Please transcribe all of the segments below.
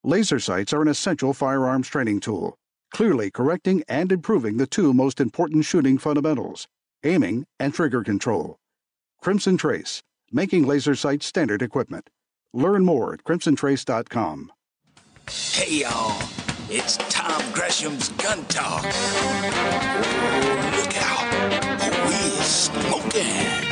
Laser sights are an essential firearms training tool, clearly correcting and improving the two most important shooting fundamentals, aiming and trigger control. Crimson Trace, making laser sights standard equipment. Learn more at crimsontrace.com. Hey, y'all. It's Tom Gresham's Gun Talk. Oh, look out. We're smoking.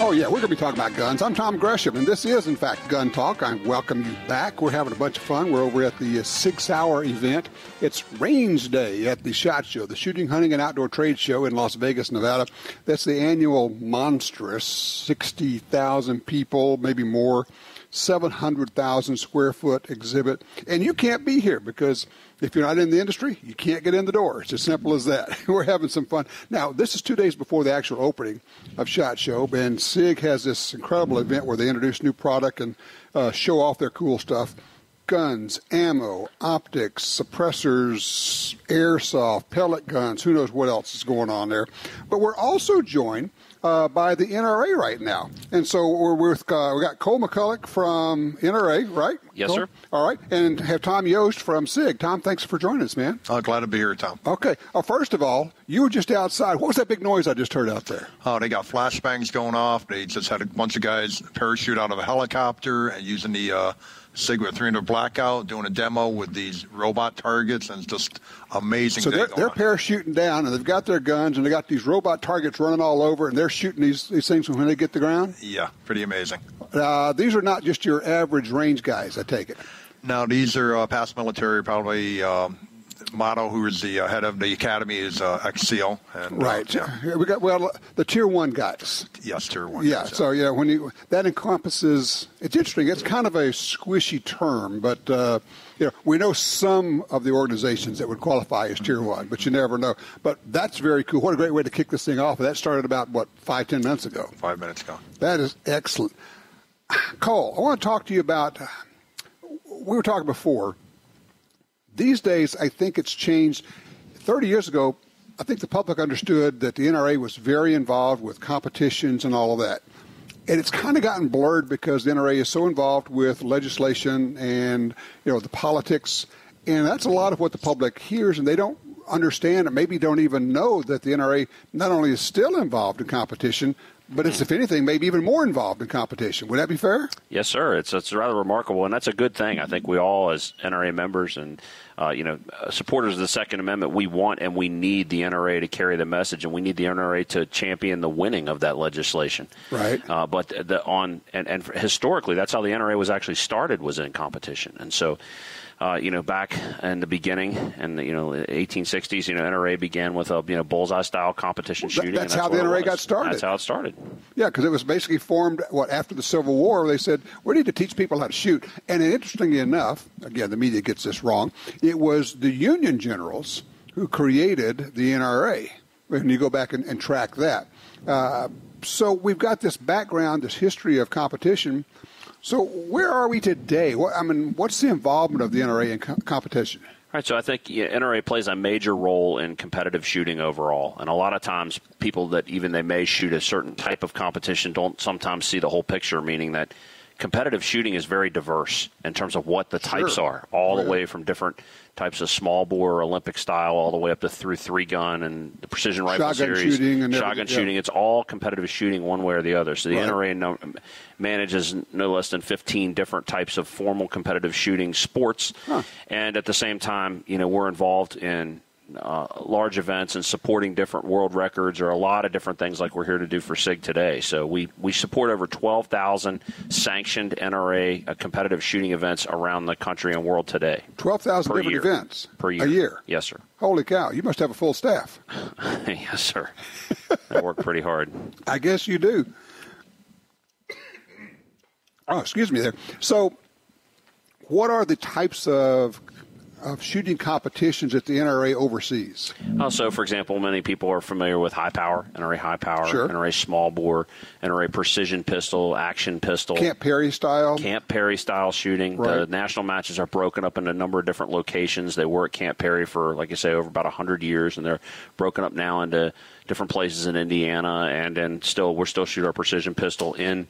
Oh, yeah, we're going to be talking about guns. I'm Tom Gresham, and this is, in fact, Gun Talk. I welcome you back. We're having a bunch of fun. We're over at the 6 Sauer event. It's Range Day at the SHOT Show, the Shooting, Hunting, and Outdoor Trade Show in Las Vegas, Nevada. That's the annual monstrous 60,000 people, maybe more, 700,000 square foot exhibit. And you can't be here because if you're not in the industry, you can't get in the door. It's as simple as that. We're having some fun. Now, this is 2 days before the actual opening of SHOT Show, and SIG has this incredible event where they introduce new product and show off their cool stuff. Guns, ammo, optics, suppressors, airsoft, pellet guns, who knows what else is going on there. But we're also joined by the NRA right now. And so we're with, we got Cole McCulloch from NRA, right? Yes, Cole? sir. All right. And have Tom Yost from SIG. Tom, thanks for joining us, man. Glad to be here, Tom. Okay. First of all, you were just outside. What was that big noise I just heard out there? Oh, they got flashbangs going off. They just had a bunch of guys parachute out of a helicopter and using the SIG with 300 blackout, doing a demo with these robot targets, and it's just amazing. So they're parachuting down, and they've got their guns, and they got these robot targets running all over, and they're shooting these things when they get to the ground? Yeah, pretty amazing. These are not just your average range guys, I take it. No, these are past military, probably. Motto, who is the head of the academy, is ex-SEAL. And, right. Yeah. We got the Tier 1 guys. Yes, Tier 1 Yeah, guys, so when that encompasses, it's interesting. It's kind of a squishy term, but we know some of the organizations that would qualify as Tier 1, but you never know. But that's very cool. What a great way to kick this thing off. That started about, 5-10 minutes ago? 5 minutes ago. That is excellent. Cole, I want to talk to you about, we were talking before, these days, I think it's changed. 30 years ago, I think the public understood that the NRA was very involved with competitions and all of that. And it's kind of gotten blurred because the NRA is so involved with legislation and, the politics. And that's a lot of what the public hears, and they don't understand or maybe don't even know that the NRA not only is still involved in competition, but it's, if anything, maybe even more involved in competition. Would that be fair? Yes, sir. It's rather remarkable, and that's a good thing. I think we all, as NRA members and supporters of the Second Amendment, we want and we need the NRA to carry the message, and we need the NRA to champion the winning of that legislation. Right. But historically, that's how the NRA was actually started, was in competition, and so. Back in the beginning, in the 1860s, NRA began with a bullseye-style competition shooting. That's how the NRA got started. That's how it started. Yeah, because it was basically formed, after the Civil War, they said, we need to teach people how to shoot. And interestingly enough, again, the media gets this wrong, it was the Union generals who created the NRA, when you go back and track that. So we've got this background, this history of competition. So where are we today? What's the involvement of the NRA in competition? Right, so I think NRA plays a major role in competitive shooting overall. And a lot of times people that even they may shoot a certain type of competition don't sometimes see the whole picture, meaning that competitive shooting is very diverse in terms of what the types are, all the way from different types of small bore, Olympic style, all the way up to through 3-gun and the precision rifle series, shotgun shooting. It's all competitive shooting one way or the other. So the NRA manages no less than 15 different types of formal competitive shooting sports. And at the same time, we're involved in large events and supporting different world records or a lot of different things like we're here to do for SIG today. So we support over 12,000 sanctioned NRA competitive shooting events around the country and world today. 12,000 different events per year. A year? Yes, sir. Holy cow. You must have a full staff. Yes, sir. I work pretty hard. I guess you do. Oh, excuse me there. So what are the types of shooting competitions that the NRA oversees? So, for example, many people are familiar with high power, NRA high power, NRA small bore, NRA precision pistol, action pistol. Camp Perry style? Camp Perry style shooting. Right. The national matches are broken up into a number of different locations. They were at Camp Perry for, like I say, over about 100 years, and they're broken up now into different places in Indiana, and then we're still shooting our precision pistol in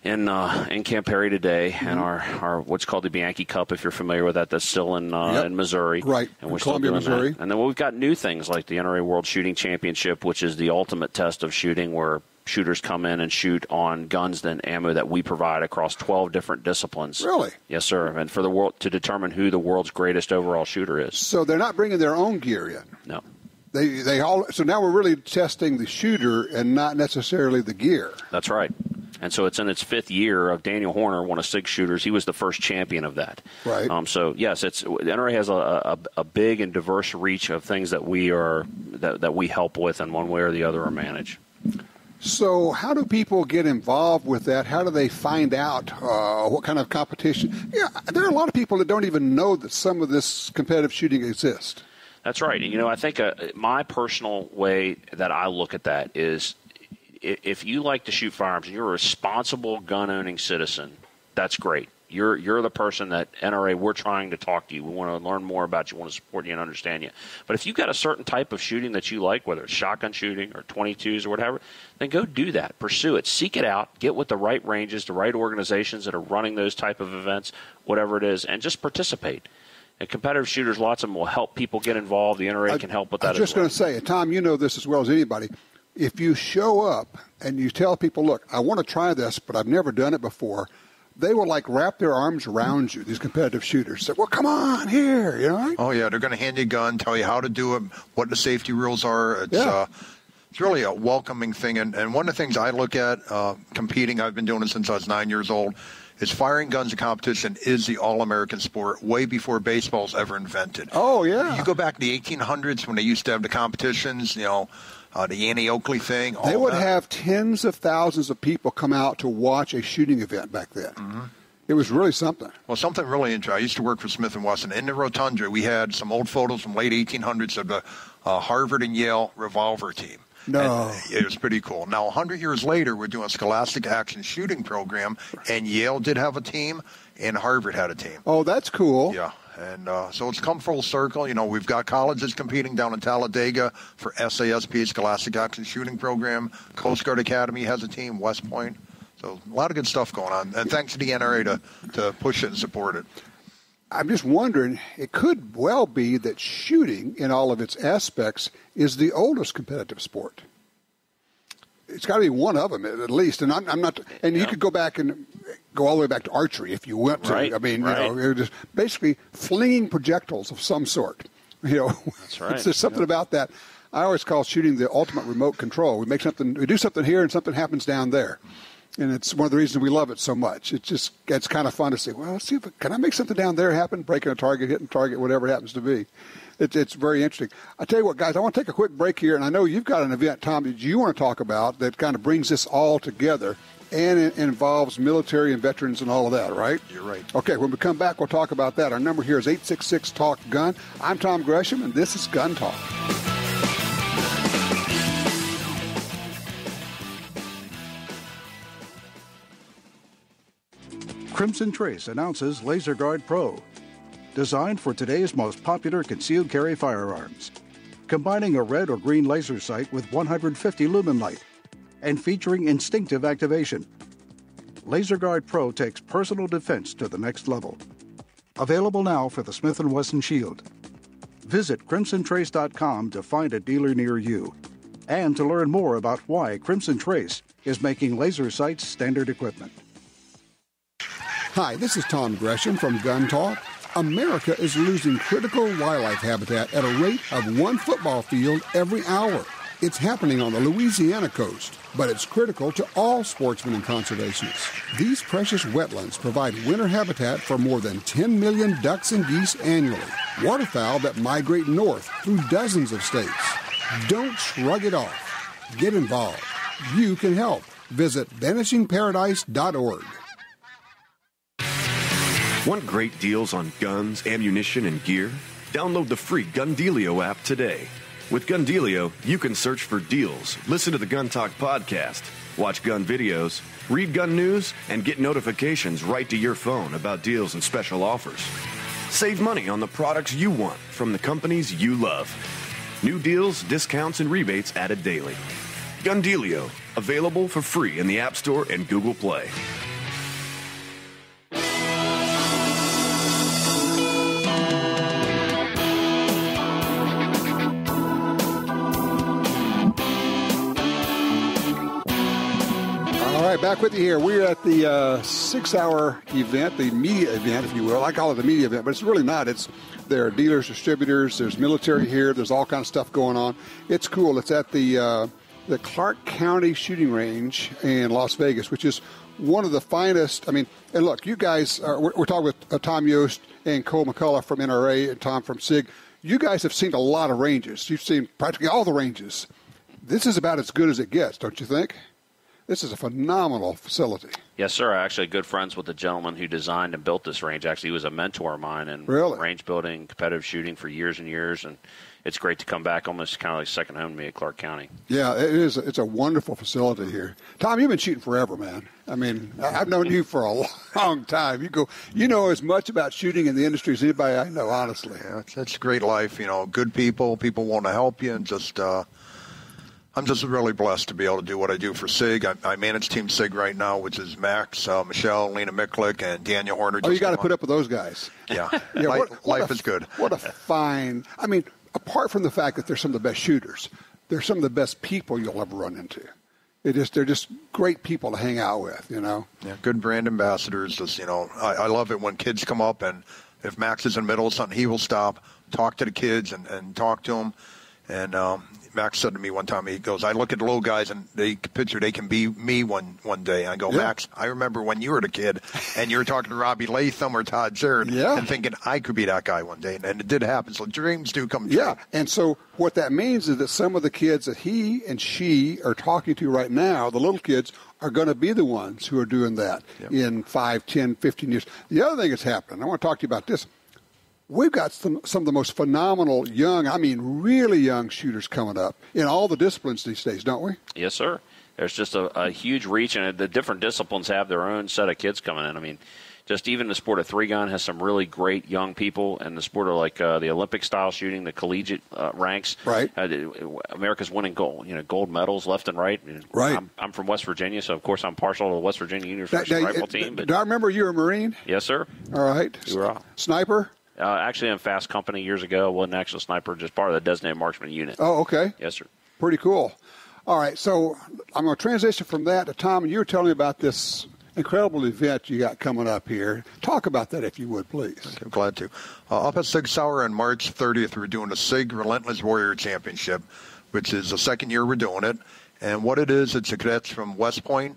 Camp Perry today, and our what's called the Bianchi Cup, if you're familiar with that, that's still in Missouri. Right, and we're Columbia, still doing Missouri. that. And then we've got new things like the NRA World Shooting Championship, which is the ultimate test of shooting, where shooters come in and shoot on guns and ammo that we provide across 12 different disciplines. Really? Yes, sir. And for the world to determine who the world's greatest overall shooter is. So they're not bringing their own gear in. No. So now we're really testing the shooter and not necessarily the gear. That's right. And so it's in its 5th year of Daniel Horner, one of SIG shooters. He was the first champion of that. Right. So yes, the NRA has a big and diverse reach of things that we help with in one way or the other or manage. So how do people get involved with that? How do they find out what kind of competition? Yeah, there are a lot of people that don't even know that some of this competitive shooting exists. That's right. I think my personal way that I look at that is, if you like to shoot firearms and you're a responsible gun-owning citizen, that's great. You're the person that NRA, we're trying to talk to you. We want to learn more about you, want to support you and understand you. But if you've got a certain type of shooting that you like, whether it's shotgun shooting or 22s or whatever, then go do that. Pursue it. Seek it out. Get with the right ranges, the right organizations that are running those type of events, whatever it is, and just participate. And competitive shooters, lots of them will help people get involved. The NRA can help with that as well. I was just going to say, Tom, you know this as well as anybody. If you show up and you tell people, look, I want to try this, but I've never done it before, they will wrap their arms around you, these competitive shooters. Say, well, come on, here, Right? Oh, yeah, they're going to hand you a gun, tell you how to do it, what the safety rules are. It's really a welcoming thing. And one of the things I look at competing, I've been doing it since I was 9 years old, is firing guns in competition is the all-American sport way before baseball's ever invented. Oh, yeah. You go back to the 1800s when they used to have the competitions, the Annie Oakley thing. They would have tens of thousands of people come out to watch a shooting event back then. Mm-hmm. It was really something. Well, something really interesting. I used to work for Smith & Wesson. In the Rotunda, we had some old photos from late 1800s of the Harvard and Yale revolver team. No. And it was pretty cool. Now, 100 years later, we're doing a scholastic action shooting program, and Yale did have a team, and Harvard had a team. Oh, that's cool. Yeah. And so it's come full circle. We've got colleges competing down in Talladega for SASP, Scholastic Action Shooting Program. Coast Guard Academy has a team, West Point. So a lot of good stuff going on. And thanks to the NRA to push it and support it. I'm just wondering, it could well be that shooting in all of its aspects is the oldest competitive sport. It's got to be one of them at least. And I'm not. And you could go back and go all the way back to archery if you went to. Right. I mean, it was just basically flinging projectiles of some sort. That's right. There's something about that. I always call shooting the ultimate remote control. We do something here, and something happens down there. And it's one of the reasons we love it so much. It's kind of fun to say, well, let's see can I make something down there happen? Breaking a target, hitting a target, whatever it happens to be. It's very interesting. I tell you what, guys, I want to take a quick break here, and I know you've got an event, Tom, that you want to talk about that kind of brings this all together, and it involves military and veterans and all of that, right? You're right. Okay, when we come back, we'll talk about that. Our number here is 866-TALK-GUN. I'm Tom Gresham, and this is Gun Talk. Crimson Trace announces Laser Guard Pro, designed for today's most popular concealed carry firearms, combining a red or green laser sight with 150 lumen light and featuring instinctive activation. Laser Guard Pro takes personal defense to the next level. Available now for the Smith & Wesson Shield. Visit crimsontrace.com to find a dealer near you and to learn more about why Crimson Trace is making laser sights standard equipment. Hi, this is Tom Gresham from Gun Talk. America is losing critical wildlife habitat at a rate of 1 football field every hour. It's happening on the Louisiana coast, but it's critical to all sportsmen and conservationists. These precious wetlands provide winter habitat for more than 10 million ducks and geese annually, waterfowl that migrate north through dozens of states. Don't shrug it off. Get involved. You can help. Visit vanishingparadise.org. Want great deals on guns, ammunition, and gear? Download the free Gundealio app today. With Gundealio, you can search for deals, listen to the Gun Talk podcast, watch gun videos, read gun news, and get notifications right to your phone about deals and special offers. Save money on the products you want from the companies you love. New deals, discounts, and rebates added daily. Gun Dealio, available for free in the App Store and Google Play. All right, back with you here. We're at the 6-hour event, the media event, if you will. I call it the media event, but it's really not. There are dealers, distributors, there's military here, there's all kinds of stuff going on. It's cool. It's at the Clark County Shooting Range in Las Vegas, which is one of the finest. I mean, and look, you guys, we're talking with Tom Yost and Cole McCulloch from NRA and Tom from SIG. You guys have seen a lot of ranges. You've seen practically all the ranges. This is about as good as it gets, don't you think? This is a phenomenal facility. Yes, sir. I'm actually good friends with the gentleman who designed and built this range. Actually, he was a mentor of mine in range building, competitive shooting for years and years, and it's great to come back almost kind of like second home to me at Clark County. Yeah, it is. It's a wonderful facility here. Tom, you've been shooting forever, man. I mean, I've known you for a long time. You know as much about shooting in the industry as anybody I know, honestly. Yeah, it's a great life. You know, good people want to help you, and just I'm just really blessed to be able to do what I do for SIG. I manage Team SIG right now, which is Max, Michelle, Lena McCulloch, and Daniel Horner. Oh, you got to put up with those guys. Yeah, life is good. What a fine. I mean, apart from the fact that they're some of the best shooters, they're some of the best people you'll ever run into. They're just great people to hang out with, you know. Yeah, good brand ambassadors. Just, you know, I love it when kids come up, and if Max is in the middle of something, he will stop, talk to the kids, and talk to them. And Max said to me one time, he goes, I look at the little guys and they can be me one day. I go, yeah. Max, I remember when you were the kid and you were talking to Robbie Latham or Todd Zerd and thinking I could be that guy one day. And it did happen. So dreams do come true. Yeah. And so what that means is that some of the kids that he and she are talking to right now, the little kids, are going to be the ones who are doing that in 5, 10, 15 years. The other thing that's happening, I want to talk to you about this. We've got some of the most phenomenal young, I mean really young shooters coming up in all the disciplines these days, don't we? Yes, sir. There's just a huge reach, and the different disciplines have their own set of kids coming in. I mean, just even the sport of three-gun has some really great young people, and the sport of like the Olympic-style shooting, the collegiate ranks. Right. America's winning gold medals left and right. Right. I'm from West Virginia, so of course I'm partial to the West Virginia University rifle team. Do I remember you were a Marine? Yes, sir. All right. You were Sniper? Actually, in Fast Company years ago. I wasn't actually a sniper, just part of the designated marksman unit. Oh, okay. Yes, sir. Pretty cool. All right, so I'm going to transition from that to Tom. You were telling me about this incredible event you got coming up here. Talk about that, if you would, please. Okay, I'm glad to. Up at SIG Sauer on March 30th, we're doing the SIG Relentless Warrior Championship, which is the second year we're doing it. And what it is, it's the cadets from West Point,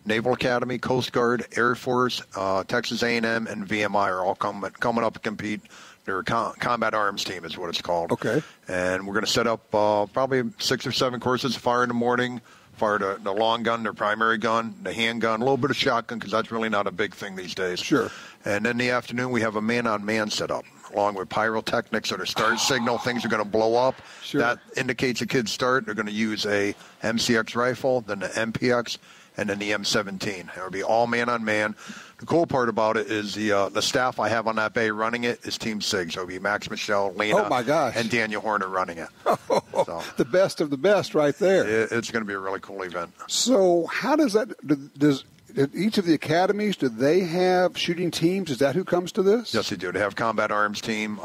Naval Academy, Coast Guard, Air Force, Texas A&M, and VMI are all coming up to compete. Their combat arms team is what it's called. Okay. And we're going to set up probably 6 or 7 courses of fire in the morning, fire the long gun, their primary gun, the handgun, a little bit of shotgun because that's really not a big thing these days. Sure. And then in the afternoon, we have a man-on-man set up, along with pyrotechnics or a start signal. Things are going to blow up. Sure. That indicates a kid's start. They're going to use a MCX rifle, then the MPX, and then the M17. It'll be all man-on-man. The cool part about it is the staff I have on that bay running it is Team SIG. So it'll be Max, Michelle, Lena, and Daniel Horner running it. So, the best of the best right there. It's going to be a really cool event. So how does that – does each of the academies, do they have shooting teams? Is that who comes to this? Yes, they do. They have combat arms team.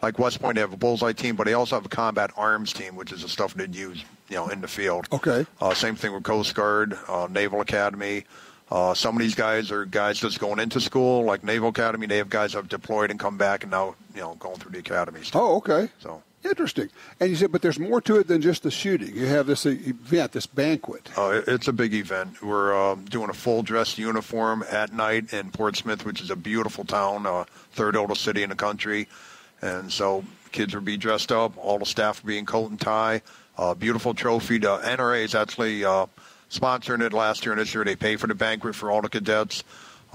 Like West Point, they have a bullseye team, but they also have a combat arms team, which is the stuff they'd use, in the field. Okay. Same thing with Coast Guard, Naval Academy. Some of these guys are guys just going into school, like Naval Academy. They have guys that have deployed and come back and now, going through the academies. Oh, okay. So interesting. And you said, but there's more to it than just the shooting. You have this event, this banquet. It's a big event. We're doing a full dress uniform at night in Portsmouth, which is a beautiful town, third oldest city in the country. And so kids will be dressed up. All the staff will be in coat and tie. Beautiful trophy. The NRA is actually sponsoring it last year and this year. They pay for the banquet for all the cadets.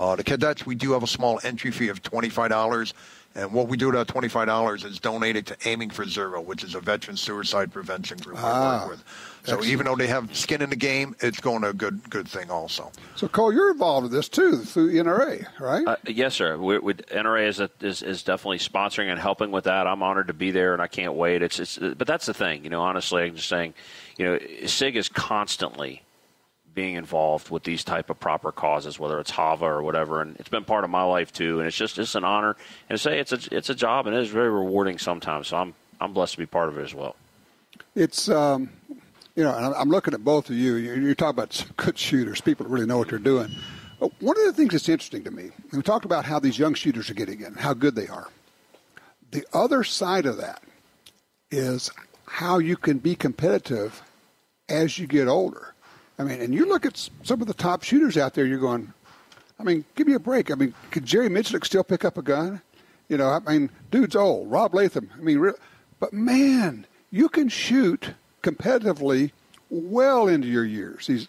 The cadets, we do have a small entry fee of $25. And what we do with that $25 is donate it to Aiming for Zero, which is a veteran suicide prevention group we work with. So excellent. Even though they have skin in the game, it's going to a good thing also. So, Cole, you're involved with this, too, through NRA, right? Yes, sir. NRA is definitely sponsoring and helping with that. I'm honored to be there, and I can't wait. But that's the thing. Honestly, I'm just saying, SIG is constantly being involved with these type of proper causes, whether it's HAVA or whatever, and it's been part of my life too. And it's an honor, and to say it's a job, and it is very rewarding sometimes. So I'm blessed to be part of it as well. It's and I'm looking at both of you. You're talking about some good shooters, people that really know what they're doing. One of the things that's interesting to me, we talked about how these young shooters are getting in, how good they are. The other side of that is how you can be competitive as you get older. I mean, and you look at some of the top shooters out there, you're going, give me a break. Could Jerry Mitchell still pick up a gun? Dude's old. Rob Latham. But man, you can shoot competitively well into your years. It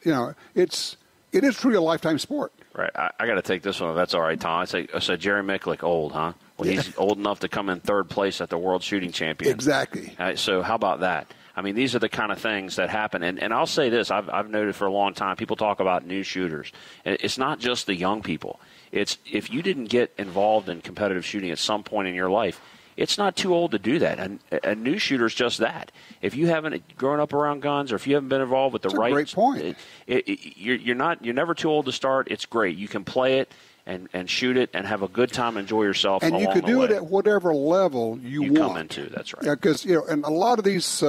is truly a lifetime sport. Right. I got to take this one if that's all right, Tom. I say Jerry McCulloch old, huh? Well, yeah. He's old enough to come in third place at the World Shooting Championship. Exactly. So how about that? These are the kind of things that happen. And I'll say this. I've noted for a long time, people talk about new shooters. It's not just the young people. It's if you didn't get involved in competitive shooting at some point in your life, it's not too old to do that. And a new shooter is just that. If you haven't grown up around guns or if you haven't been involved with the right – That's a great point. You're never too old to start. It's great. You can play it and shoot it and have a good time, enjoy yourself and along the way. And you can do it at whatever level you want. come into. That's right. Because, and a lot of these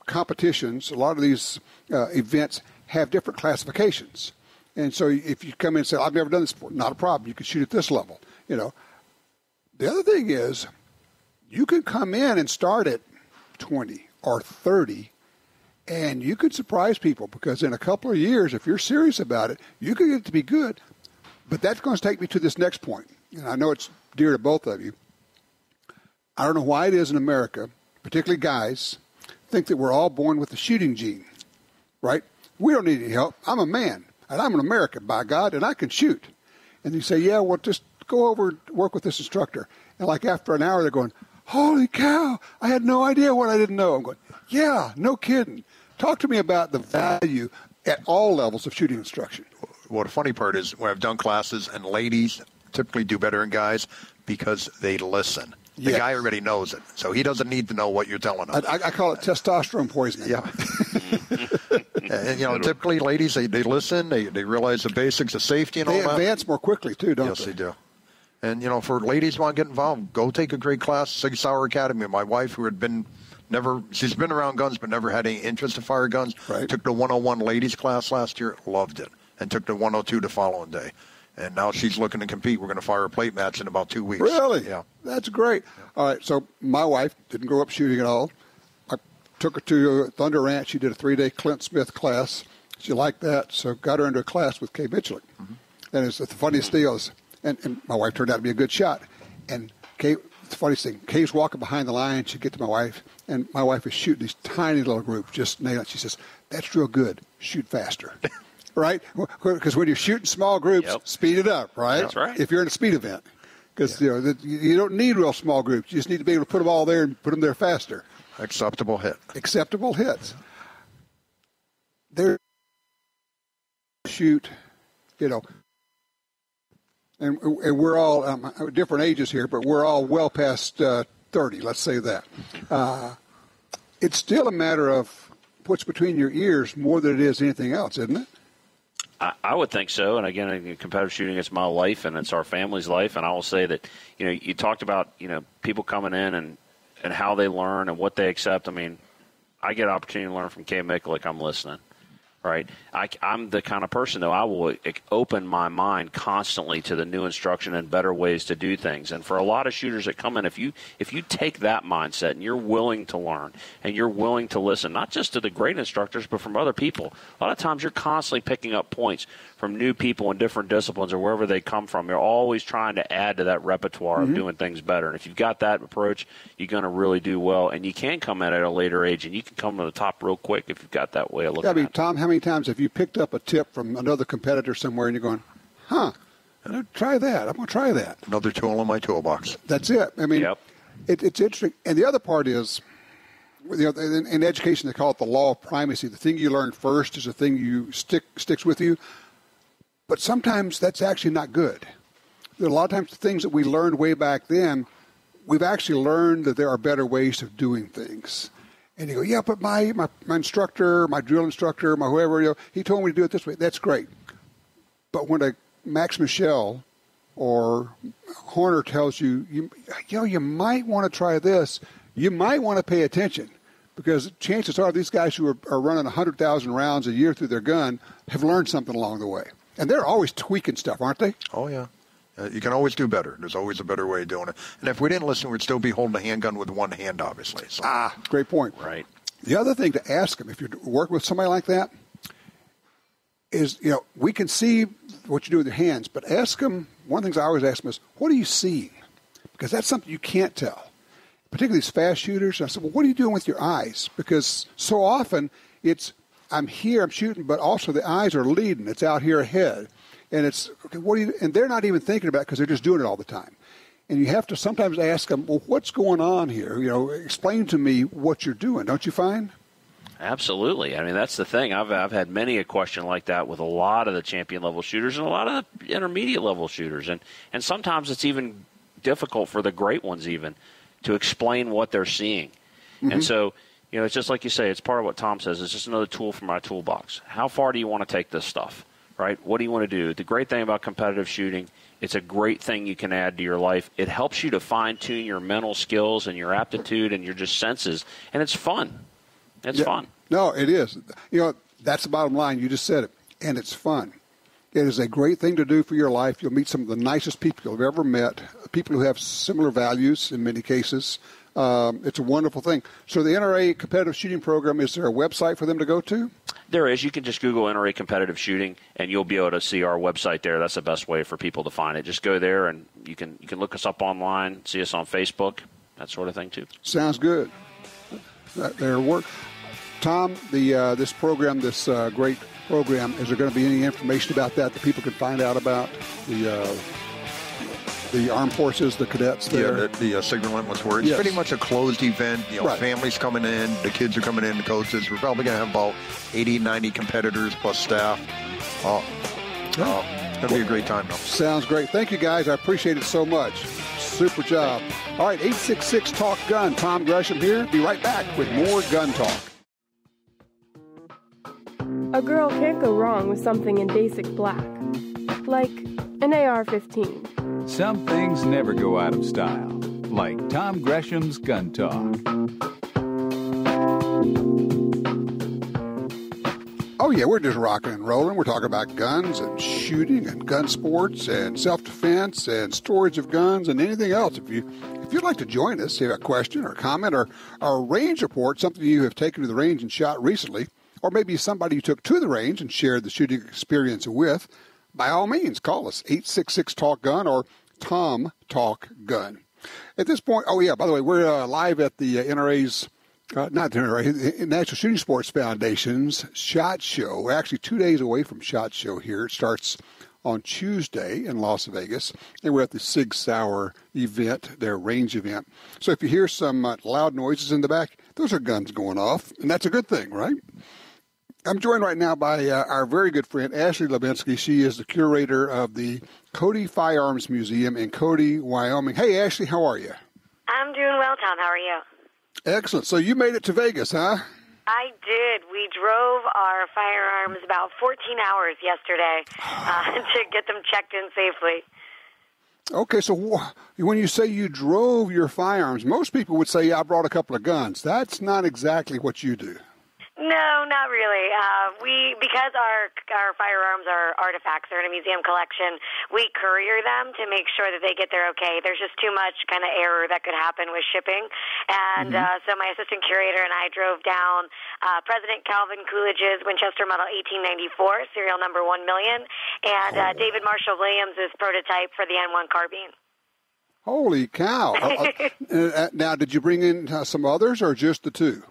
competitions, a lot of these events have different classifications. And so if you come in and say, I've never done this before, not a problem. You can shoot at this level. The other thing is you can come in and start at 20 or 30, and you could surprise people because in a couple of years, if you're serious about it, you can get it to be good. But that's going to take me to this next point, and I know it's dear to both of you. I don't know why it is in America, particularly guys, think that we're all born with the shooting gene, right? We don't need any help. I'm a man, and I'm an American, by God, and I can shoot. And you say, yeah, well, just go over and work with this instructor. And like after an hour, they're going, holy cow, I had no idea what I didn't know. I'm going, yeah, no kidding. Talk to me about the value at all levels of shooting instruction. Well, the funny part is when I've done classes, and ladies typically do better than guys because they listen. The guy already knows it, so he doesn't need to know what you're telling him. I call it testosterone poisoning. Yeah. And, typically ladies, they listen, they realize the basics of safety and all that. They advance more quickly, too, don't they? Yes, they do. And, for ladies who want to get involved, go take a great class, Sauer Academy. My wife, who had she's been around guns but never had any interest to fire guns, took the 101 ladies class last year, loved it, and took the 102 the following day. And now she's looking to compete. We're going to fire a plate match in about 2 weeks. Really? Yeah. That's great. Yeah. All right, so my wife didn't grow up shooting at all. I took her to Thunder Ranch. She did a 3-day Clint Smith class. She liked that, so got her into a class with Kay McCulloch. Mm-hmm. And it's the funniest deal is, and my wife turned out to be a good shot. And Kay, the funniest thing, Kay's walking behind the line. She'd get to my wife, and my wife is shooting these tiny little groups, just nailing it. She says, that's real good. Shoot faster. Right? Because when you're shooting small groups, speed it up, right? That's right. If you're in a speed event. Because you don't need real small groups. You just need to be able to put them all there and put them there faster. Acceptable hit. Acceptable hits. They're shoot, and we're all different ages here, but we're all well past 30, let's say that. It's still a matter of what's between your ears more than it is anything else, isn't it? I would think so. And again, in competitive shooting, it's my life and it's our family's life. And I will say that, you talked about, people coming in and how they learn and what they accept. I get an opportunity to learn from Kay McCulloch. I'm listening. Right. I'm the kind of person, though, I will open my mind constantly to the new instruction and better ways to do things. And for a lot of shooters that come in, if you take that mindset and you're willing to learn and you're willing to listen, not just to the great instructors, but from other people, a lot of times you're constantly picking up points from new people in different disciplines or wherever they come from. You're always trying to add to that repertoire of doing things better. And if you've got that approach, you're going to really do well. And you can come at a later age, and you can come to the top real quick if you've got that way of looking at it. Tom, how many times have you picked up a tip from another competitor somewhere and you're going, Try that. I'm going to try that. Another tool in my toolbox. That's it. I mean, Yep. It's interesting. And the other part is, in education, they call it the law of primacy. The thing you learn first is the thing sticks with you. But sometimes that's actually not good. There are a lot of times the things that we learned way back then, we've actually learned that there are better ways of doing things. And you go, yeah, but my instructor, my drill instructor, my whoever, he told me to do it this way. That's great. But when a Max Michel or Horner tells you, you might want to try this, you might want to pay attention, because chances are these guys who are running 100,000 rounds a year through their gun have learned something along the way. And they're always tweaking stuff, aren't they? Oh, yeah. You can always do better. There's always a better way of doing it. And if we didn't listen, we'd still be holding a handgun with one hand, obviously. So. Great point. Right. The other thing to ask them, if you're working with somebody like that, is, we can see what you do with your hands, but ask them, one of the things I always ask them is, what are you seeing? Because that's something you can't tell. Particularly these fast shooters. And I said, well, what are you doing with your eyes? Because so often it's, I'm here, I'm shooting, but also the eyes are leading. It's out here ahead. And it's, okay, what do you, and they're not even thinking about it because they're just doing it all the time. And you have to sometimes ask them, well, what's going on here? Explain to me what you're doing, don't you find? Absolutely. I mean, that's the thing. I've had many a question like that with a lot of the champion level shooters and a lot of the intermediate level shooters. And sometimes it's even difficult for the great ones even to explain what they're seeing. Mm-hmm. And so, it's just like you say, it's part of what Tom says. It's just another tool from my toolbox. How far do you want to take this stuff, right? What do you want to do? The great thing about competitive shooting, it's a great thing you can add to your life. It helps you to fine-tune your mental skills and your aptitude and your just senses, and it's fun. It's fun. No, it is. That's the bottom line. You just said it, and it's fun. It is a great thing to do for your life. You'll meet some of the nicest people you've ever met, people who have similar values in many cases. It's a wonderful thing. So the NRA competitive shooting program, is there a website for them to go to? There is. You can just Google NRA competitive shooting, and you'll be able to see our website there. That's the best way for people to find it. Just go there, and you can look us up online, see us on Facebook, that sort of thing too. Sounds good. Their work. Tom, this program, this great program, is there going to be any information about that people can find out about? The armed forces, the cadets there? Yeah, the Signal Limitless Warriors. It's pretty much a closed event. Right. Families coming in, the kids are coming in, the coaches. We're probably going to have about 80, 90 competitors plus staff. It's going to be a great time, though. Sounds great. Thank you, guys. I appreciate it so much. Super job. All right, 866 Talk Gun. Tom Gresham here. Be right back with more Gun Talk. A girl can't go wrong with something in basic black, like an AR-15. Some things never go out of style, like Tom Gresham's Gun Talk. Oh, yeah, we're just rocking and rolling. We're talking about guns and shooting and gun sports and self-defense and storage of guns and anything else. If you'd like to join us, you have a question or a comment or a range report, something you have taken to the range and shot recently, or maybe somebody you took to the range and shared the shooting experience with, by all means, call us, 866-TALK-GUN or Tom Talk Gun. At this point, by the way, we're live at the NRA's, not the NRA, National Shooting Sports Foundation's SHOT Show. We're actually 2 days away from SHOT Show here. It starts on Tuesday in Las Vegas, and we're at the Sig Sauer event, their range event. So if you hear some loud noises in the back, those are guns going off, and that's a good thing, right? I'm joined right now by our very good friend, Ashley Hlebinsky. She is the curator of the Cody Firearms Museum in Cody, Wyoming. Hey, Ashley, how are you? I'm doing well, Tom. How are you? Excellent. So you made it to Vegas, huh? I did. We drove our firearms about 14 hours yesterday to get them checked in safely. Okay, so when you say you drove your firearms, most people would say, I brought a couple of guns. That's not exactly what you do. No, not really. Because our firearms are artifacts, they're in a museum collection, we courier them to make sure that they get there okay. There's just too much kind of error that could happen with shipping. And so my assistant curator and I drove down President Calvin Coolidge's Winchester Model 1894, serial number 1,000,000, and David Marshall Williams' prototype for the N1 carbine. Holy cow. Now, did you bring in some others or just the two?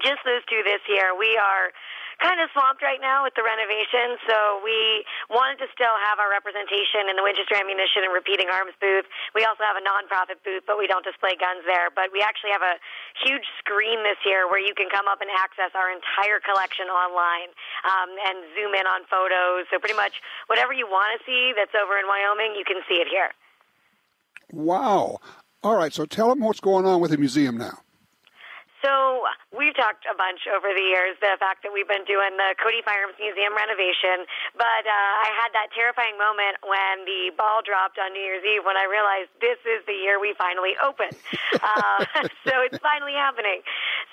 Just those two this year. We are kind of swamped right now with the renovation, so we wanted to still have our representation in the Winchester Ammunition and Repeating Arms booth. We also have a nonprofit booth, but we don't display guns there. But we actually have a huge screen this year where you can come up and access our entire collection online and zoom in on photos. So pretty much whatever you want to see that's over in Wyoming, you can see it here. Wow. All right, so tell them what's going on with the museum now. So we've talked a bunch over the years, the fact that we've been doing the Cody Firearms Museum renovation, but I had that terrifying moment when the ball dropped on New Year's Eve when I realized this is the year we finally open. So it's finally happening.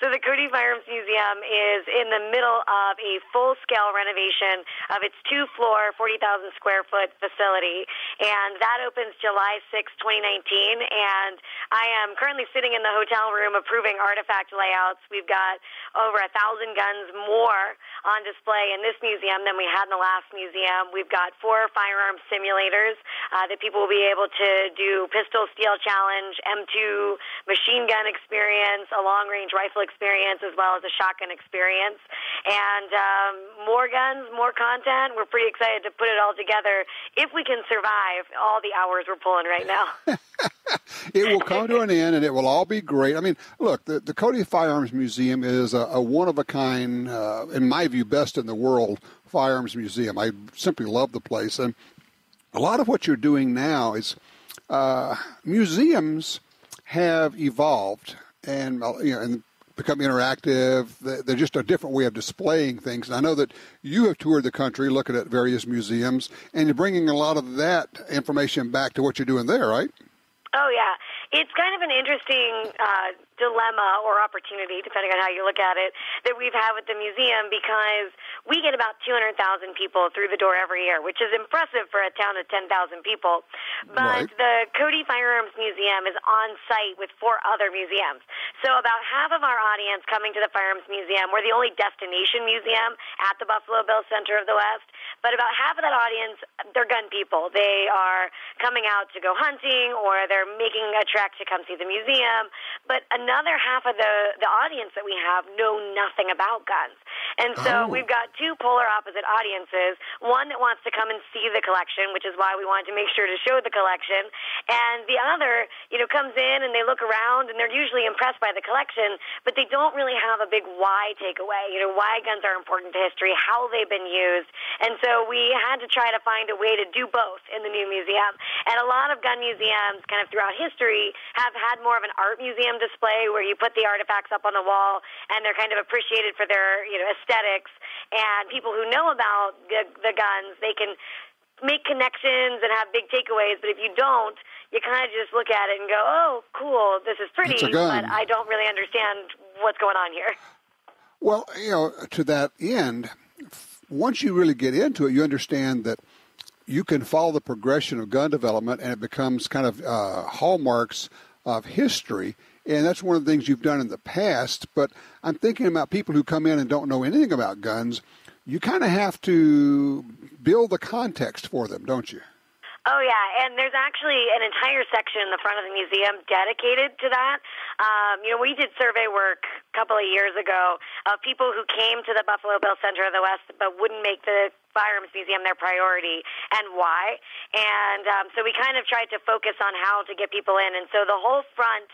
So the Cody Firearms Museum is in the middle of a full-scale renovation of its two-floor, 40,000-square-foot facility, and that opens July 6, 2019, and I am currently sitting in the hotel room approving artifact layouts. We've got over 1,000 guns more on display in this museum than we had in the last museum. We've got 4 firearm simulators that people will be able to do pistol steel challenge, M2 machine gun experience, a long-range rifle experience, as well as a shotgun experience. And more guns, more content. We're pretty excited to put it all together if we can survive all the hours we're pulling right now. It will come to an end, and it will all be great. I mean, look, the Cody Firearms Museum is a one-of-a-kind, in my view, best in the world firearms museum. I simply love the place. And a lot of what you're doing now is museums have evolved and, and become interactive. They're just a different way of displaying things. And I know that you have toured the country looking at various museums, and you're bringing a lot of that information back to what you're doing there, right? Oh, yeah. It's kind of an interesting dilemma or opportunity, depending on how you look at it, that we've had with the museum, because we get about 200,000 people through the door every year, which is impressive for a town of 10,000 people. But the Cody Firearms Museum is on site with 4 other museums. So about half of our audience coming to the Firearms Museum, we're the only destination museum at the Buffalo Bill Center of the West, but about half of that audience, they're gun people. They are coming out to go hunting, or they're making a trek to come see the museum. But another half of the audience that we have know nothing about guns. And so we've got 2 polar opposite audiences, one that wants to come and see the collection, which is why we wanted to make sure to show the collection, and the other, comes in and they look around and they're usually impressed by the collection, but they don't really have a big why takeaway, why guns are important to history, how they've been used. And so we had to try to find a way to do both in the new museum. And a lot of gun museums kind of throughout history have had more of an art museum display where you put the artifacts up on the wall and they're kind of appreciated for their aesthetics. And people who know about the guns, they can make connections and have big takeaways. But if you don't, you kind of just look at it and go, oh, cool, this is pretty, but I don't really understand what's going on here. Well, to that end, once you really get into it, you understand that you can follow the progression of gun development, and it becomes kind of hallmarks of history. And that's one of the things you've done in the past. But I'm thinking about people who come in and don't know anything about guns. You kind of have to build the context for them, don't you? Oh, yeah, and there's actually an entire section in the front of the museum dedicated to that. We did survey work a couple of years ago of people who came to the Buffalo Bill Center of the West but wouldn't make the Firearms Museum their priority, and why. And so we kind of tried to focus on how to get people in. And so the whole front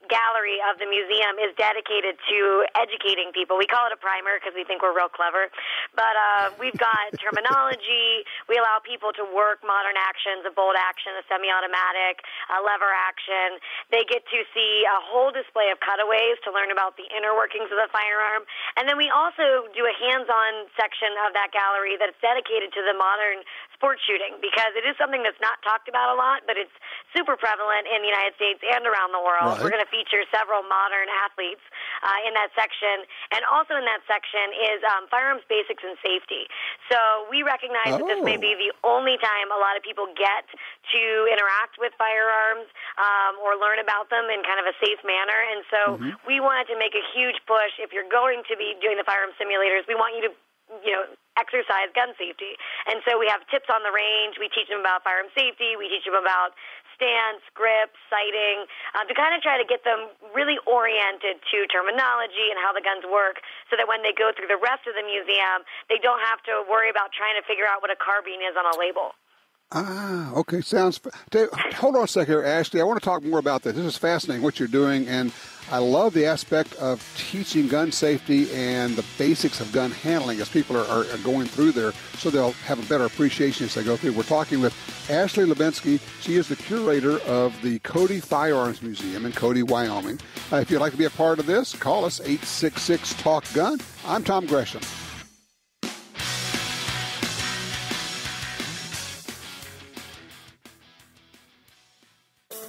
gallery of the museum is dedicated to educating people. We call it a primer because we think we're real clever. But we've got terminology. We allow people to work modern actions, a bolt action, a semi-automatic, a lever action. They get to see a whole display of cutaways to learn about the inner workings of the firearm. And then we also do a hands-on section of that gallery that's dedicated to the modern sports shooting, because it is something that's not talked about a lot, but it's super prevalent in the United States and around the world. Right. We're going to feature several modern athletes in that section. And also in that section is firearms basics and safety. So we recognize that this may be the only time a lot of people get to interact with firearms or learn about them in kind of a safe manner. And so we wanted to make a huge push. If you're going to be doing the firearm simulators, we want you to exercise gun safety. And so we have tips on the range. We teach them about firearm safety. We teach them about stance, grip, sighting, to kind of try to get them really oriented to terminology and how the guns work so that when they go through the rest of the museum, they don't have to worry about trying to figure out what a carbine is on a label. Okay. Hold on a second here, Ashley. I want to talk more about this. This is fascinating what you're doing, and I love the aspect of teaching gun safety and the basics of gun handling as people are going through there, so they'll have a better appreciation as they go through. We're talking with Ashley Hlebinsky. She is the curator of the Cody Firearms Museum in Cody, Wyoming. If you'd like to be a part of this, call us 866-TALK-GUN. I'm Tom Gresham.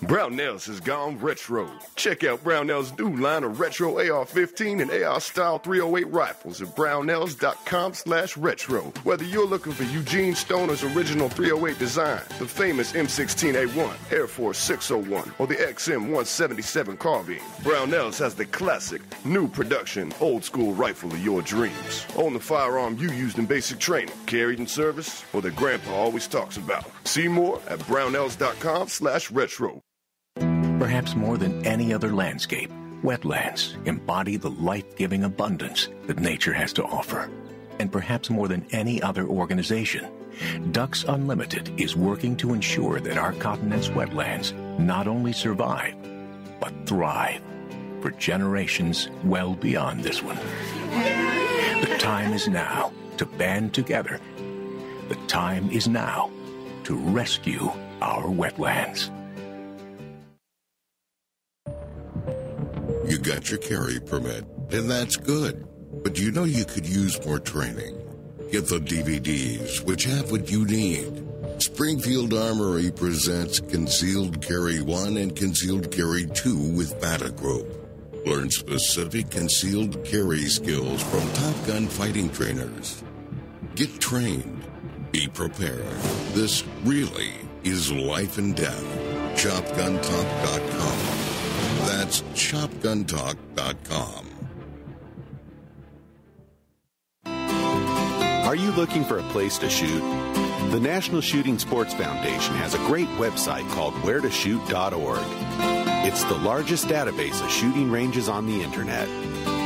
Brownells has gone retro. Check out Brownells' new line of retro AR-15 and AR-style 308 rifles at brownells.com/retro. Whether you're looking for Eugene Stoner's original 308 design, the famous M16A1, Air Force 601, or the XM177 carbine, Brownells has the classic, new production, old-school rifle of your dreams. Own the firearm you used in basic training, carried in service, or that Grandpa always talks about. See more at brownells.com/retro. Perhaps more than any other landscape, wetlands embody the life-giving abundance that nature has to offer. And perhaps more than any other organization, Ducks Unlimited is working to ensure that our continent's wetlands not only survive, but thrive for generations well beyond this one. The time is now to band together. The time is now to rescue our wetlands. You got your carry permit, and that's good. But you know you could use more training. Get the DVDs, which have what you need. Springfield Armory presents Concealed Carry 1 and Concealed Carry 2 with Bata Group. Learn specific concealed carry skills from Top Gun fighting trainers. Get trained. Be prepared. This really is life and death. ShopGunTalk.com. That's ShopGunTalk.com. Are you looking for a place to shoot? The National Shooting Sports Foundation has a great website called wheretoshoot.org. It's the largest database of shooting ranges on the internet.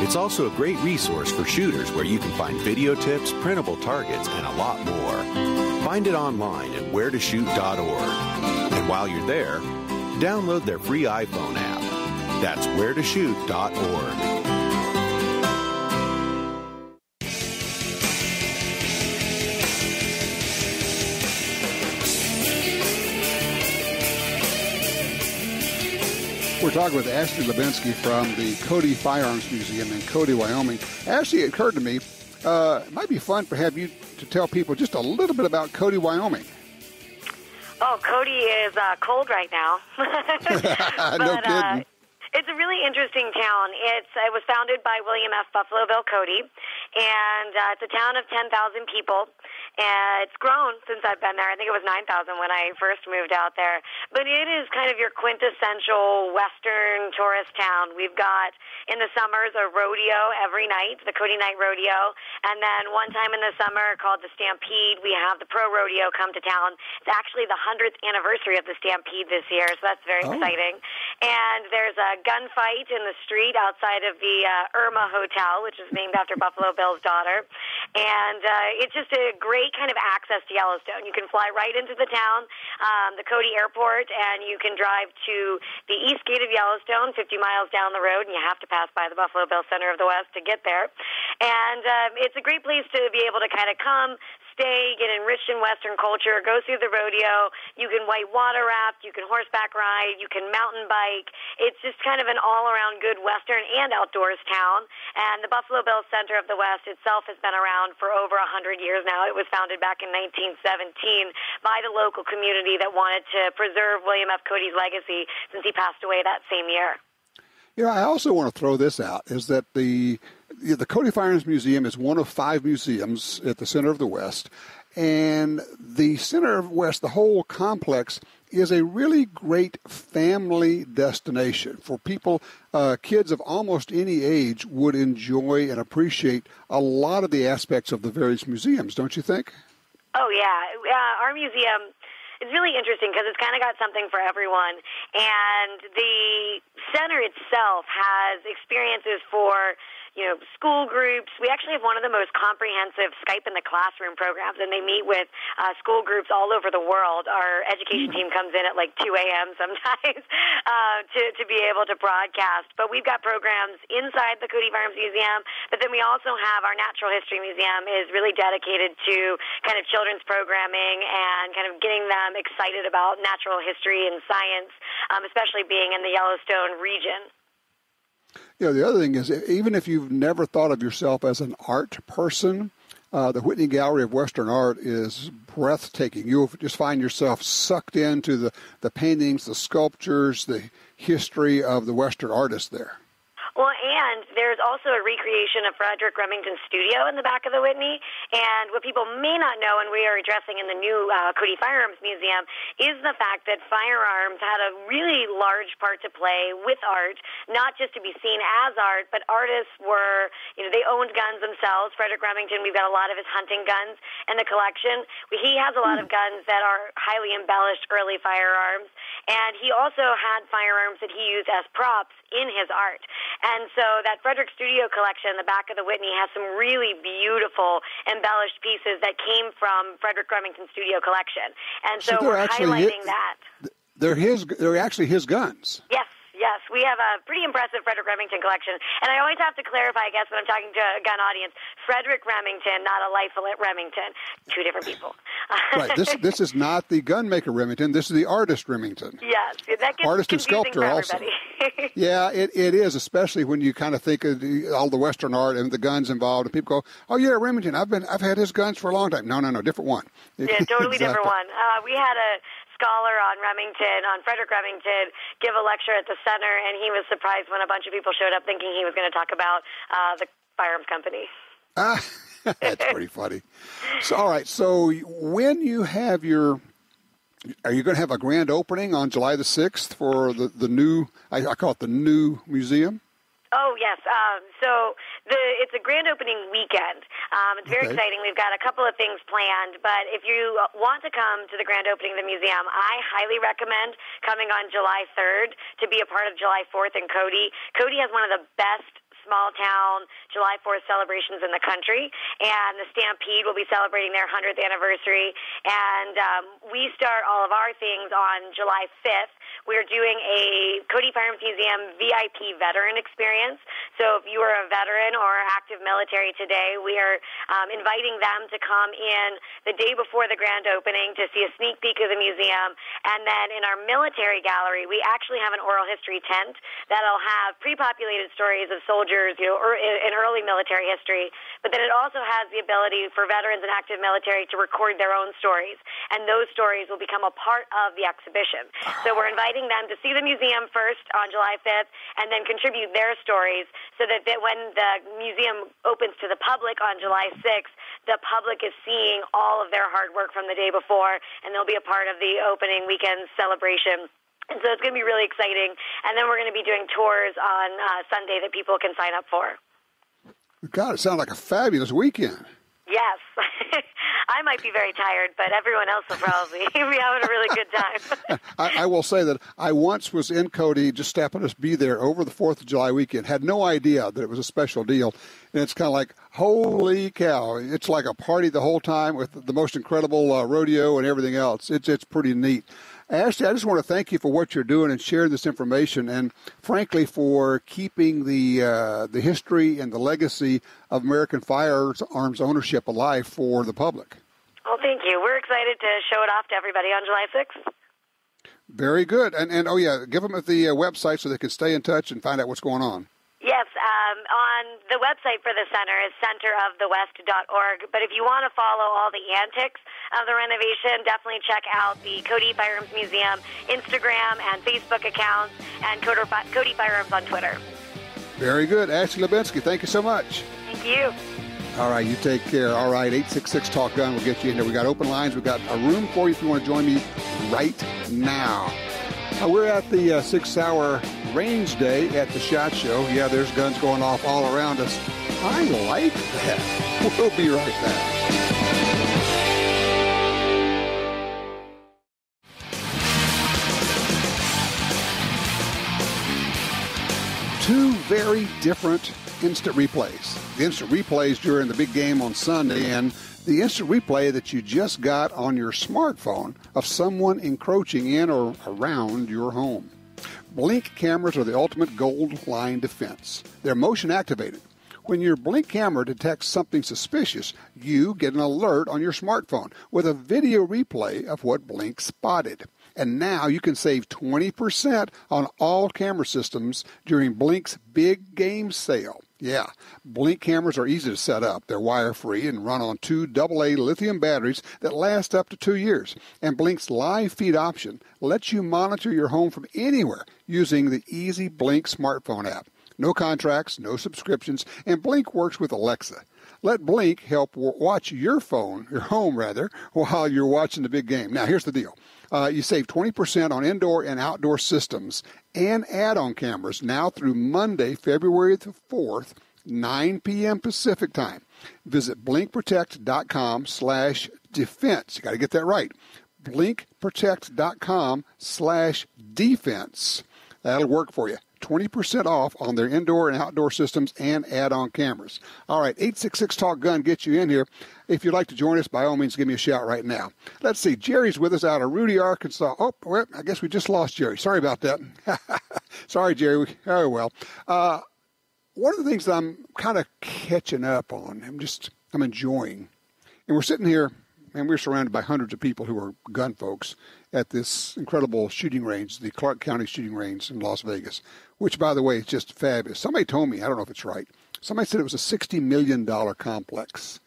It's also a great resource for shooters where you can find video tips, printable targets, and a lot more. Find it online at wheretoshoot.org. And while you're there, download their free iPhone app. That's wheretoshoot.org. We're talking with Ashley Hlebinsky from the Cody Firearms Museum in Cody, Wyoming. Ashley, it occurred to me, it might be fun to have you to tell people just a little bit about Cody, Wyoming. Oh, Cody is cold right now. No kidding. It's a really interesting town. It was founded by William F. Buffalo Bill Cody, and it's a town of 10,000 people. And it's grown since I've been there. I think it was 9,000 when I first moved out there. But it is kind of your quintessential Western tourist town. We've got, in the summers, a rodeo every night, the Cody Night Rodeo. And then one time in the summer called the Stampede, we have the Pro Rodeo come to town. It's actually the 100th anniversary of the Stampede this year, so that's very exciting. And there's a gunfight in the street outside of the Irma Hotel, which is named after Buffalo Bill's daughter. And it's just a great kind of access to Yellowstone. You can fly right into the town, the Cody Airport, and you can drive to the east gate of Yellowstone, 50 miles down the road, and you have to pass by the Buffalo Bill Center of the West to get there. And it's a great place to be able to kind of come, stay, get enriched in Western culture, go through the rodeo. You can white water raft, you can horseback ride, you can mountain bike. It's just kind of an all-around good Western and outdoors town. And the Buffalo Bill Center of the West itself has been around for over 100 years now. It was founded back in 1917 by the local community that wanted to preserve William F. Cody's legacy since he passed away that same year. You know, I also want to throw this out, is that the Cody Firearms Museum is one of 5 museums at the center of the West, And the Center of West, the whole complex, is a really great family destination for people. Kids of almost any age would enjoy and appreciate a lot of the aspects of the various museums, don't you think? Oh, yeah. Our museum is really interesting because it's kind of got something for everyone. And the center itself has experiences for school groups. We actually have one of the most comprehensive Skype in the classroom programs, and they meet with school groups all over the world. Our education team comes in at like 2 a.m. sometimes to be able to broadcast. But we've got programs inside the Cody Firearms Museum, but then we also have our Natural History Museum is really dedicated to kind of children's programming and kind of getting them excited about natural history and science, especially being in the Yellowstone region. The other thing is, even if you've never thought of yourself as an art person, the Whitney Gallery of Western Art is breathtaking. You'll just find yourself sucked into the paintings, the sculptures, the history of the Western artists there. Well, and there's also a recreation of Frederick Remington's studio in the back of the Whitney. And what people may not know, and we are addressing in the new Cody Firearms Museum, is the fact that firearms had a really large part to play with art, not just to be seen as art, but artists were, they owned guns themselves. Frederick Remington, we've got a lot of his hunting guns in the collection. He has a lot of guns that are highly embellished early firearms. And he also had firearms that he used as props in his art. And so that Frederick Studio collection in the back of the Whitney has some really beautiful embellished pieces that came from Frederick Remington's studio collection. And so we're highlighting that. They're actually his guns. Yes, we have a pretty impressive Frederick Remington collection. And I always have to clarify, I guess, when I'm talking to a gun audience, Frederick Remington, not a Lifelet Remington. Two different people. Right. This is not the gunmaker Remington. This is the artist Remington. Yes. That gets artist and sculptor also. Yeah, it is, especially when you kind of think of all the Western art and the guns involved. And people go, oh, yeah, Remington, I've had his guns for a long time. No, different one. Yeah, totally different one. We had a scholar on Frederick Remington, give a lecture at the center, and he was surprised when a bunch of people showed up thinking he was going to talk about the firearms company. That's pretty funny. So, all right, so when you have are you going to have a grand opening on July the 6th for the new, I call it the new museum? Oh, yes. So it's a grand opening weekend. It's very exciting. We've got a couple of things planned, but if you want to come to the grand opening of the museum, I highly recommend coming on July 3rd to be a part of July 4th in Cody. Cody has one of the best small-town July 4th celebrations in the country, and the Stampede will be celebrating their 100th anniversary, and we start all of our things on July 5th. We're doing a Cody Firearms Museum VIP veteran experience, so if you are a veteran or active military today, we are inviting them to come in the day before the grand opening to see a sneak peek of the museum, and then in our military gallery, we actually have an oral history tent that'll have pre-populated stories of soldiers in early military history, but then it also has the ability for veterans and active military to record their own stories, and those stories will become a part of the exhibition. So we're inviting them to see the museum first on July 5th and then contribute their stories so that when the museum opens to the public on July 6th, the public is seeing all of their hard work from the day before, and they'll be a part of the opening weekend celebration. And so it's going to be really exciting. And then we're going to be doing tours on Sunday that people can sign up for. God, it sounds like a fabulous weekend. Yes. I might be very tired, but everyone else will probably be having a really good time. I will say that I once was in Cody, just happened to be there over the 4th of July weekend, had no idea that it was a special deal. And it's kind of like, holy cow, it's like a party the whole time with the most incredible rodeo and everything else. It's pretty neat. Ashley, I just want to thank you for what you're doing and sharing this information, and frankly for keeping the history and the legacy of American firearms ownership alive for the public. Well, thank you. We're excited to show it off to everybody on July 6th. Very good. And oh, yeah, give them the website so they can stay in touch and find out what's going on. Yes, on the website for the center is centerofthewest.org. But if you want to follow all the antics of the renovation, definitely check out the Cody Firearms Museum Instagram and Facebook accounts and Cody Firearms on Twitter. Very good. Ashley Hlebinsky, thank you so much. Thank you. All right, you take care. All right, 866-TALK-GUN will get you in there. We got open lines. We got a room for you if you want to join me right now. We're at the 6 Hour range day at the SHOT Show. Yeah, there's guns going off all around us. I like that. We'll be right back. Two very different instant replays. The instant replays during the big game on Sunday and the instant replay that you just got on your smartphone of someone encroaching in or around your home. Blink cameras are the ultimate gold line defense. They're motion activated. When your Blink camera detects something suspicious, you get an alert on your smartphone with a video replay of what Blink spotted. And now you can save 20% on all camera systems during Blink's big game sale. Yeah, Blink cameras are easy to set up. They're wire-free and run on 2 AA lithium batteries that last up to 2 years. And Blink's live feed option lets you monitor your home from anywhere using the easy Blink smartphone app. No contracts, no subscriptions, and Blink works with Alexa. Let Blink help watch your home, while you're watching the big game. Now, here's the deal. You save 20% on indoor and outdoor systems and add-on cameras now through Monday, February the 4th, 9 p.m. Pacific time. Visit blinkprotect.com/defense. You got to get that right. blinkprotect.com/defense. That'll work for you. 20% off on their indoor and outdoor systems and add-on cameras. All right, 866-TALK-GUN gets you in here. If you'd like to join us, by all means, give me a shout right now. Let's see. Jerry's with us out of Rudy, Arkansas. Oh, well, I guess we just lost Jerry. Sorry about that. Sorry, Jerry. Oh, well. One of the things that I'm kind of catching up on, I'm enjoying, and we're sitting here, and we're surrounded by hundreds of people who are gun folks at this incredible shooting range, the Clark County shooting range in Las Vegas, which, by the way, is just fabulous. Somebody told me, I don't know if it's right, somebody said it was a $60 million complex.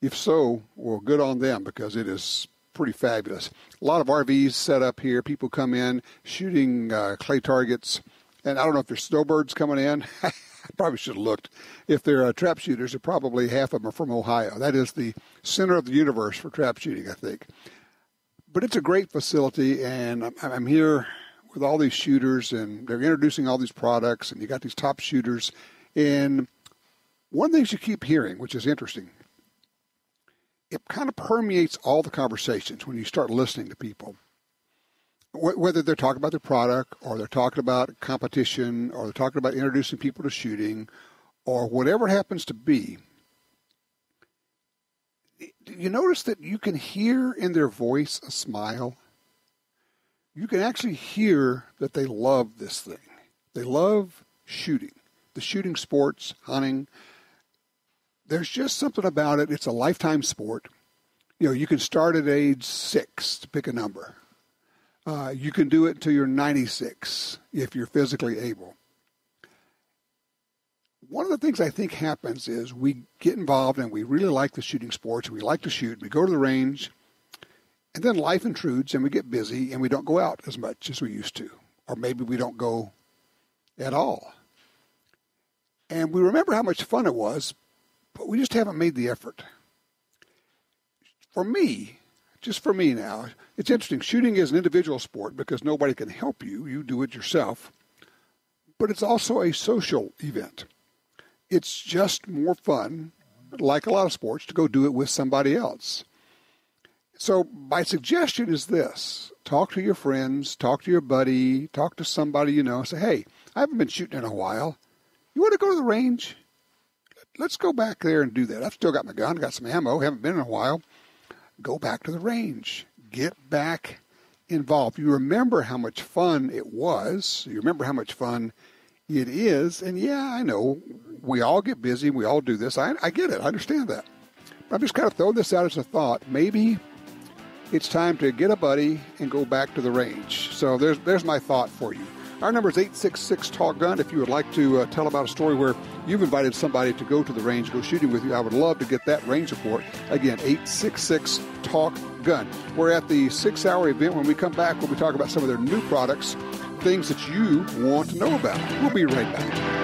If so, well, good on them, because it is pretty fabulous. A lot of RVs set up here. People come in shooting clay targets. And I don't know if there's snowbirds coming in. I probably should have looked. If they're trap shooters, probably half of them are from Ohio. That is the center of the universe for trap shooting, I think. But it's a great facility, and I'm here with all these shooters, and they're introducing all these products, and you got these top shooters. And one of the things you keep hearing, which is interesting, it kind of permeates all the conversations when you start listening to people. Whether they're talking about their product, or they're talking about competition, or they're talking about introducing people to shooting, or whatever it happens to be, you notice that you can hear in their voice a smile? You can actually hear that they love this thing. They love shooting, the shooting sports, hunting. There's just something about it. It's a lifetime sport. You know, you can start at age 6 to pick a number. You can do it until you're 96 if you're physically able. One of the things I think happens is we get involved and we really like the shooting sports. We like to shoot. We go to the range, and then life intrudes and we get busy and we don't go out as much as we used to. Or maybe we don't go at all. And we remember how much fun it was, but we just haven't made the effort. For me, just for me now, it's interesting. Shooting is an individual sport because nobody can help you. You do it yourself. But it's also a social event. It's just more fun, like a lot of sports, to go do it with somebody else. So my suggestion is this. Talk to your friends, talk to your buddy, talk to somebody you know. Say, hey, I haven't been shooting in a while. You want to go to the range? Let's go back there and do that. I've still got my gun, got some ammo, haven't been in a while. Go back to the range. Get back involved. You remember how much fun it was. You remember how much fun it is. And yeah, I know we all get busy. We all do this. I get it. I understand that. But I'm just kind of throwing this out as a thought. Maybe it's time to get a buddy and go back to the range. So there's my thought for you. Our number is 866-TALK-GUN. If you would like to tell about a story where you've invited somebody to go to the range, go shooting with you, I would love to get that range report. Again, 866-TALK-GUN. We're at the 6-hour event. When we come back, we'll be talking about some of their new products, things that you want to know about. We'll be right back.